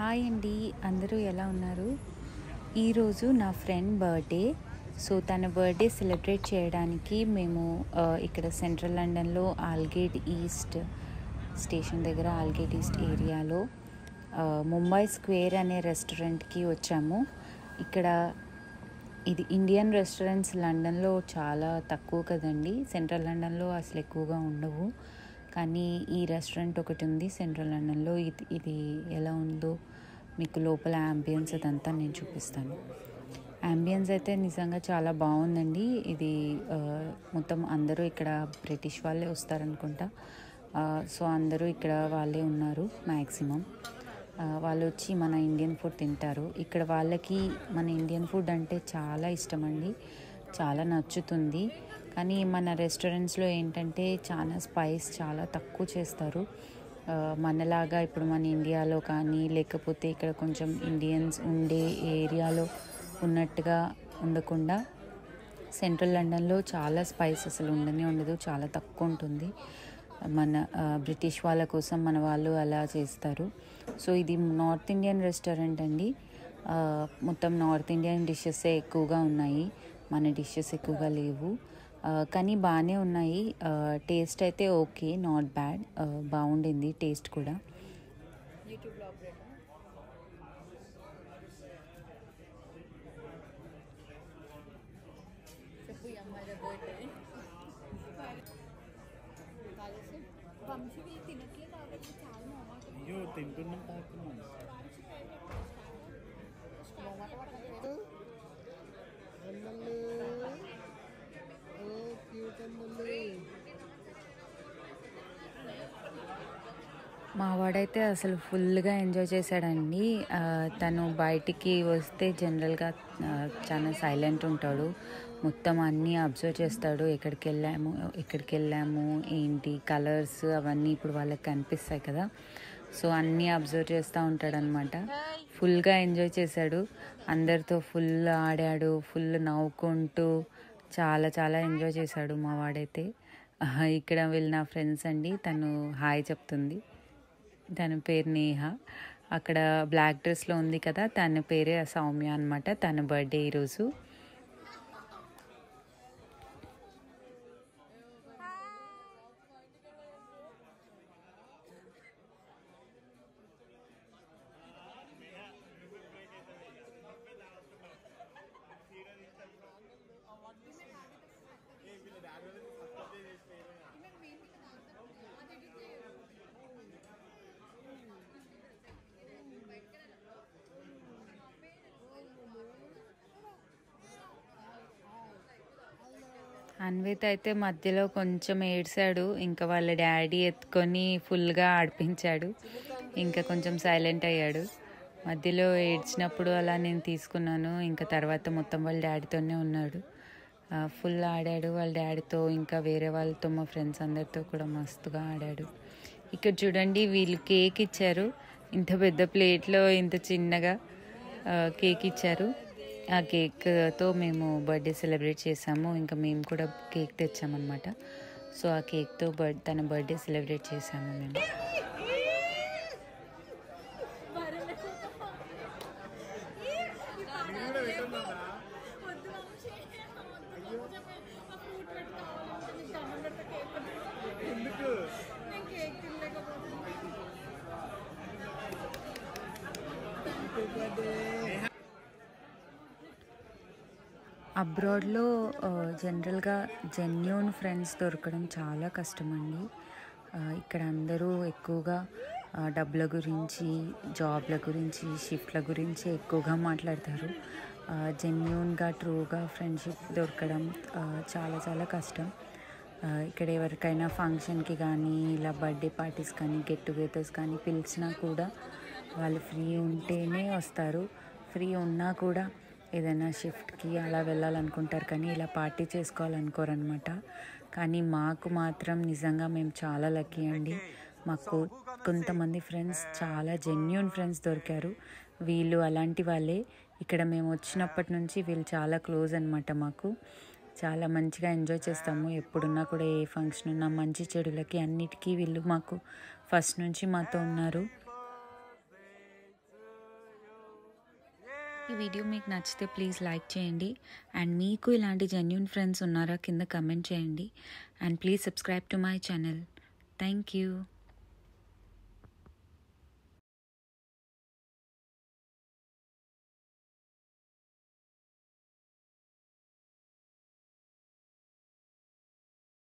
Hi అండి, అందరూ ఎలా ఉన్నారు? ఈరోజు నా ఫ్రెండ్ బర్త్డే. సో తన బర్త్డే సెలబ్రేట్ చేయడానికి మేము ఇక్కడ సెంట్రల్ లండన్లో ఆల్గేట్ ఈస్ట్ స్టేషన్ దగ్గర ఆల్గేట్ ఈస్ట్ ఏరియాలో ముంబై స్క్వేర్ అనే రెస్టారెంట్కి వచ్చాము. ఇక్కడ ఇది ఇండియన్ రెస్టారెంట్స్ లండన్లో చాలా తక్కువ కదండి. సెంట్రల్ లండన్లో అసలు ఎక్కువగా ఉండవు, కానీ ఈ రెస్టారెంట్ ఒకటి ఉంది సెంట్రల్ లండన్లో. ఇది ఎలా ఉందో మీకు లోపల యాంబియన్స్ అదంతా నేను చూపిస్తాను. యాంబియన్స్ అయితే నిజంగా చాలా బాగుందండి. ఇది మొత్తం అందరూ ఇక్కడ బ్రిటిష్ వాళ్ళే వస్తారనుకుంటా. సో అందరూ ఇక్కడ వాళ్ళే ఉన్నారు మ్యాక్సిమం. వాళ్ళు వచ్చి మన ఇండియన్ ఫుడ్ తింటారు. ఇక్కడ వాళ్ళకి మన ఇండియన్ ఫుడ్ అంటే చాలా ఇష్టం అండి, చాలా నచ్చుతుంది. కానీ మన రెస్టారెంట్స్లో ఏంటంటే చాలా స్పైస్ చాలా తక్కువ చేస్తారు. మనలాగా ఇప్పుడు మన ఇండియాలో కానీ లేకపోతే ఇక్కడ కొంచెం ఇండియన్స్ ఉండే ఏరియాలో ఉన్నట్టుగా ఉండకుండా సెంట్రల్ లండన్లో చాలా స్పైస్ అసలు ఉండదు, చాలా తక్కువ ఉంటుంది. మన బ్రిటిష్ వాళ్ళ కోసం మన వాళ్ళు అలా చేస్తారు. సో ఇది నార్త్ ఇండియన్ రెస్టారెంట్ అండి. మొత్తం నార్త్ ఇండియన్ డిషెసే ఎక్కువగా ఉన్నాయి, మన డిషెస్ ఎక్కువగా లేవు. కానీ బాగానే ఉన్నాయి. టేస్ట్ అయితే ఓకే, నాట్ బ్యాడ్, బాగుండింది టేస్ట్ కూడా. మా వాడైతే అసలు ఫుల్గా ఎంజాయ్ చేశాడండి. తను బయటికి వస్తే జనరల్గా చాలా సైలెంట్ ఉంటాడు, మొత్తం అన్నీ అబ్జర్వ్ చేస్తాడు. ఎక్కడికి వెళ్ళాము ఏంటి కలర్స్ అవన్నీ ఇప్పుడు వాళ్ళకి కనిపిస్తాయి కదా, సో అన్నీ అబ్జర్వ్ చేస్తూ ఉంటాడనమాట. ఫుల్గా ఎంజాయ్ చేశాడు, అందరితో ఫుల్ ఆడాడు, ఫుల్ నవ్వుకుంటూ చాలా చాలా ఎంజాయ్ చేశాడు మా వాడైతే. ఇక్కడ వీళ్ళు నా ఫ్రెండ్స్ అండి, తను హాయ్ చెప్తుంది. తన పేరు నేహ. అక్కడ బ్లాక్ డ్రెస్లో ఉంది కదా, తన పేరే సౌమ్య అనమాట. తన బర్త్డే ఈరోజు. అన్విత్ అయితే మధ్యలో కొంచెం ఏడ్చాడు, ఇంకా వాళ్ళ డాడీ ఎత్తుకొని ఫుల్గా ఆడిపించాడు, ఇంకా కొంచెం సైలెంట్ అయ్యాడు. మధ్యలో ఏడ్చినప్పుడు అలా నేను తీసుకున్నాను, ఇంకా తర్వాత మొత్తం వాళ్ళ డాడీతోనే ఉన్నాడు. ఫుల్ ఆడాడు వాళ్ళ డాడీతో, ఇంకా వేరే వాళ్ళతో మా ఫ్రెండ్స్ అందరితో కూడా మస్తుగా ఆడాడు. ఇక్కడ చూడండి, వీళ్ళు కేక్ ఇచ్చారు, ఇంత పెద్ద ప్లేట్లో ఇంత చిన్నగా కేక్ ఇచ్చారు. ఆ కేక్తో మేము బర్త్డే సెలబ్రేట్ చేసాము. ఇంకా మేము కూడా కేక్ తెచ్చామన్నమాట. సో ఆ కేక్తో తన బర్త్డే సెలబ్రేట్ చేసాము మేము. అబ్రాడ్లో జనరల్గా జెన్యూన్ ఫ్రెండ్స్ దొరకడం చాలా కష్టమండి. ఇక్కడ అందరూ ఎక్కువగా డబ్బుల గురించి, జాబ్ల గురించి, షిఫ్ట్ల గురించి ఎక్కువగా మాట్లాడతారు. జెన్యూన్గా ట్రూగా ఫ్రెండ్షిప్ దొరకడం చాలా చాలా కష్టం. ఇక్కడ ఎవరికైనా ఫంక్షన్కి కానీ ఇలా బర్త్డే పార్టీస్ కానీ గెట్ టుగెదర్స్ కానీ పిలిచినా కూడా వాళ్ళు ఫ్రీ ఉంటేనే వస్తారు. ఫ్రీ ఉన్నా కూడా ఏదైనా షిఫ్ట్కి అలా వెళ్ళాలనుకుంటారు, కానీ ఇలా పార్టీ చేసుకోవాలనుకోరనమాట. కానీ మాకు మాత్రం నిజంగా మేము చాలా లక్కీ అండి. మాకు కొంతమంది ఫ్రెండ్స్ చాలా జెన్యూన్ ఫ్రెండ్స్ దొరికారు. వీళ్ళు అలాంటి వాళ్ళే. ఇక్కడ మేము వచ్చినప్పటి నుంచి వీళ్ళు చాలా క్లోజ్ అనమాట. మాకు చాలా మంచిగా ఎంజాయ్ చేస్తాము. ఎప్పుడున్నా కూడా ఏ ఫంక్షన్ ఉన్నా మంచి చెడులకి అన్నిటికీ వీళ్ళు మాకు ఫస్ట్ నుంచి మాతో ఉన్నారు. ఈ వీడియో మీకు నచ్చితే ప్లీజ్ లైక్ చేయండి. అండ్ మీకు ఇలాంటి జెన్యూన్ ఫ్రెండ్స్ ఉన్నారా కింద కమెంట్ చేయండి. And please subscribe to my channel. Thank you.